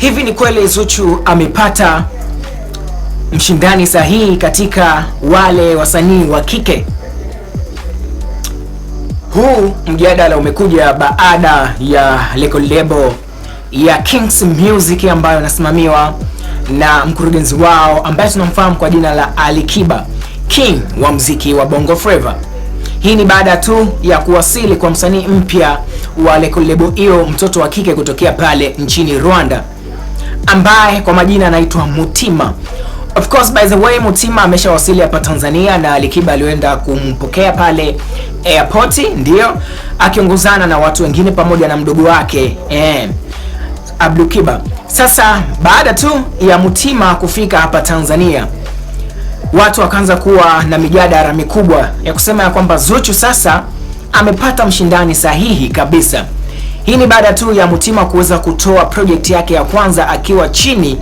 Hivi ni kweli Zuchu amepata mshindani sahihi katika wale wasanii wa kike? Huu mjadala umekuja baada ya record label ya Kings Music ambayo inasimamiwa na mkurugenzi wao ambaye tunamfahamu kwa jina la Ali Kiba, king wa muziki wa Bongo Flava. Hii ni baada tu ya kuwasili kwa msanii mpya wa record label hiyo, mtoto wa kike kutokea pale nchini Rwanda, ambaye kwa majina anaitwa Mutima. Of course, by the way, Mutima ameshawasili hapa Tanzania na Ali Kiba alienda kumpokea pale airport, ndio akiongozana na watu wengine pamoja na mdogo wake Abdul Kiba. Sasa baada tu ya Mutima kufika hapa Tanzania, watu wakaanza kuwa na mijadala mikubwa ya kusema ya kwamba Zuchu sasa amepata mshindani sahihi kabisa. Hii ni baada tu ya Mutima kuweza kutoa project yake ya kwanza akiwa chini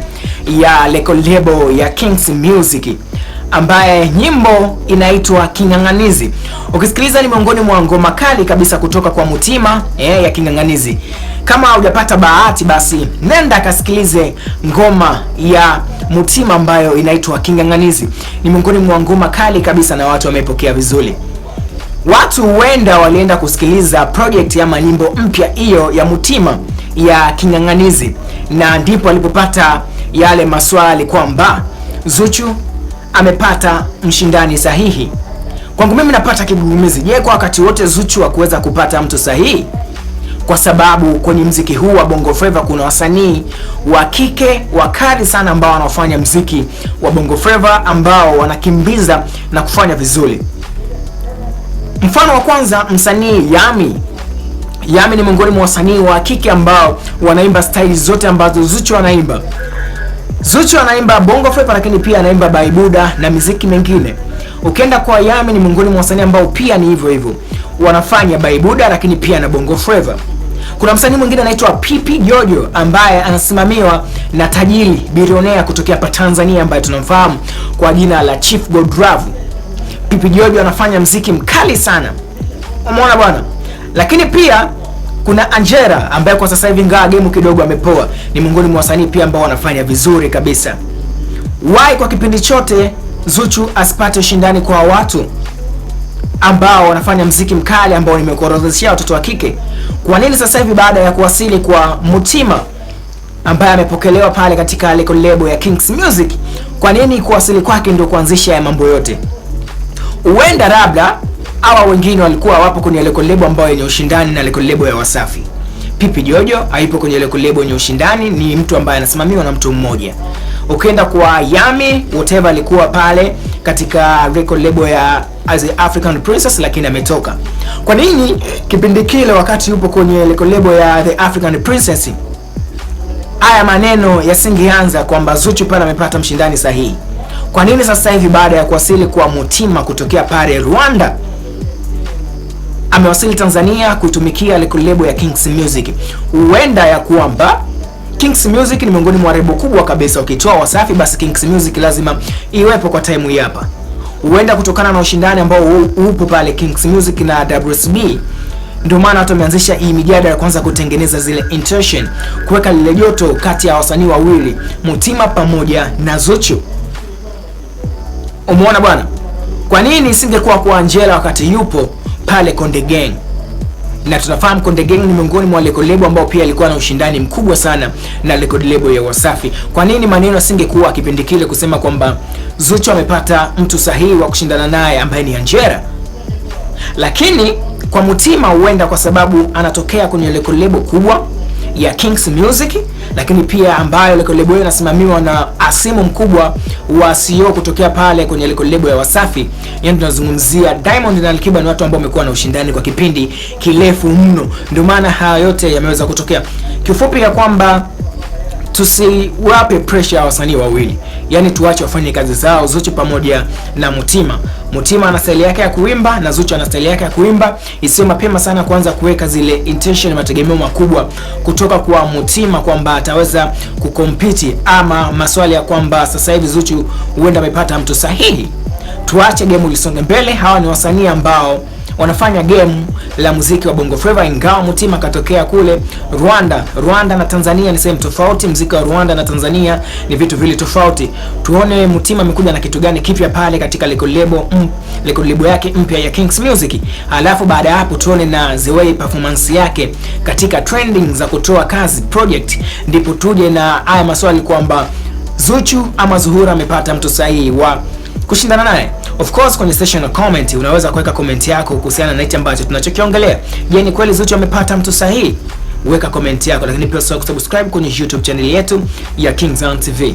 ya record label ya Kings Music, ambaye nyimbo inaitwa King'ang'anizi. Ukisikiliza ni miongoni mwa ngoma kali kabisa kutoka kwa Mutima ya King'ang'anizi. Kama hujapata bahati, basi nenda kasikilize ngoma ya Mutima ambayo inaitwa King'ang'anizi. Ni miongoni mwa ngoma kali kabisa na watu wamepokea vizuri. Watu huenda walienda kusikiliza project ya nyimbo mpya hiyo ya Mutima ya King'ang'anizi, na ndipo alipopata yale maswali kwamba Zuchu amepata mshindani sahihi. Kwangu mimi napata kigugumizi. Je, kwa wakati wote Zuchu hakuweza kupata mtu sahihi? Kwa sababu kwenye mziki huu wa Bongo Flava kuna wasanii wa kike wakali sana ambao wanafanya mziki wa Bongo Flava ambao wanakimbiza na kufanya vizuri. Mfano wa kwanza, msanii Yami. Yami ni miongoni mwa wasanii wa kike ambao wanaimba style zote ambazo Zuchu anaimba. Zuchu anaimba Bongo Flava lakini pia anaimba baibuda na muziki mengine. Ukienda kwa Yami ni miongoni mwa wasanii ambao pia ni hivyo hivyo, wanafanya baibuda lakini pia na Bongo Flava. Kuna msanii mwingine anaitwa Pipi Jojo ambaye anasimamiwa na tajiri bilionea kutokea hapa Tanzania ambaye tunamfahamu kwa jina la Chief Godlove. Pipi Jojo anafanya mziki mkali sana, umeona bwana. Lakini pia kuna Angela ambaye kwa sasa hivi ngaa game kidogo amepoa, ni miongoni mwa wasanii pia ambao wanafanya vizuri kabisa. Why kwa kipindi chote Zuchu asipate ushindani kwa watu ambao wanafanya mziki mkali ambao nimekuorodheshia watoto wa kike? Kwa nini sasa hivi baada ya kuwasili kwa Mutima ambaye amepokelewa pale katika record label ya Kings Music, kwa nini kuwasili kwake ndio kuanzisha ya mambo yote? Huenda labda hawa wengine walikuwa wapo kwenye record label ambayo yenye ushindani na record label ya Wasafi. Pipi Jojo haipo kwenye record label yenye ushindani, ni mtu ambaye anasimamiwa na mtu mmoja. Ukienda kwa Yami, whatever alikuwa pale katika record label ya As African Princess lakini ametoka. Kwa nini kipindi kile wakati yupo kwenye record label ya The African Princess haya maneno yasingeanza kwamba Zuchu pale amepata mshindani sahihi? Kwa nini sasa hivi baada ya kuwasili kwa Mutima kutokea pale Rwanda amewasili Tanzania kuitumikia record label ya Kings Music? Huenda ya kwamba Kings Music ni miongoni mwa lebo kubwa kabisa. Ukitoa Wasafi, basi Kings Music lazima iwepo kwa time hii hapa. Huenda kutokana na ushindani ambao upo pale Kings Music na WSB, ndio maana watu wameanzisha hii mijadala ya kwanza kutengeneza zile intention, kuweka lile joto kati ya wasanii wawili, Mutima pamoja na Zuchu. Umeona bwana? Kwa nini isingekuwa kwa Angela wakati yupo pale Konde Gang? Na tunafahamu Konde Gang ni miongoni mwa record label ambao pia alikuwa na ushindani mkubwa sana na record label ya Wasafi. Kwa nini maneno asingekuwa kipindi kile kusema kwamba Zuchu amepata mtu sahihi wa kushindana naye ambaye ni Angela? Lakini kwa Mutima huenda kwa sababu anatokea kwenye record label kubwa ya Kings Music, lakini pia ambayo record label inasimamiwa na asimu mkubwa wa CEO kutokea pale kwenye record label ya Wasafi. Yaani tunazungumzia Diamond na Ali Kiba, ni watu ambao wamekuwa na ushindani kwa kipindi kirefu mno. Ndio maana haya yote yameweza kutokea. Kifupi ya kwamba tusiwape pressure ya wasanii wawili, yani tuache wafanye kazi zao, Zuchu pamoja na Mutima. Mutima ana style yake ya kuimba na Zuchu ana style yake ya kuimba. Isiwe mapema sana kuanza kuweka zile intention, mategemeo makubwa kutoka kwa Mutima kwamba ataweza kukompiti, ama maswali ya kwamba sasa hivi Zuchu huenda amepata mtu sahihi. tuache game lisonge mbele. Hawa ni wasanii ambao wanafanya game la muziki wa Bongo Flava, ingawa Mutima katokea kule Rwanda. Rwanda na Tanzania ni sehemu tofauti. Muziki wa Rwanda na Tanzania ni vitu vile tofauti. Tuone Mutima amekuja na kitu gani kipya pale katika record label yake mpya ya Kings Music. Alafu baada ya hapo tuone na the way performance yake katika trending za kutoa kazi project, ndipo tuje na haya maswali kwamba Zuchu ama Zuhura amepata mtu sahihi wa kushindana naye. Of course kwenye section ya comment unaweza kuweka comment yako kuhusiana na hicho ambacho tunachokiongelea. Je, ni kweli Zuchu amepata mtu sahihi? Weka comment yako, lakini pia usisahau kusubscribe kwenye YouTube channel yetu ya Kings TV.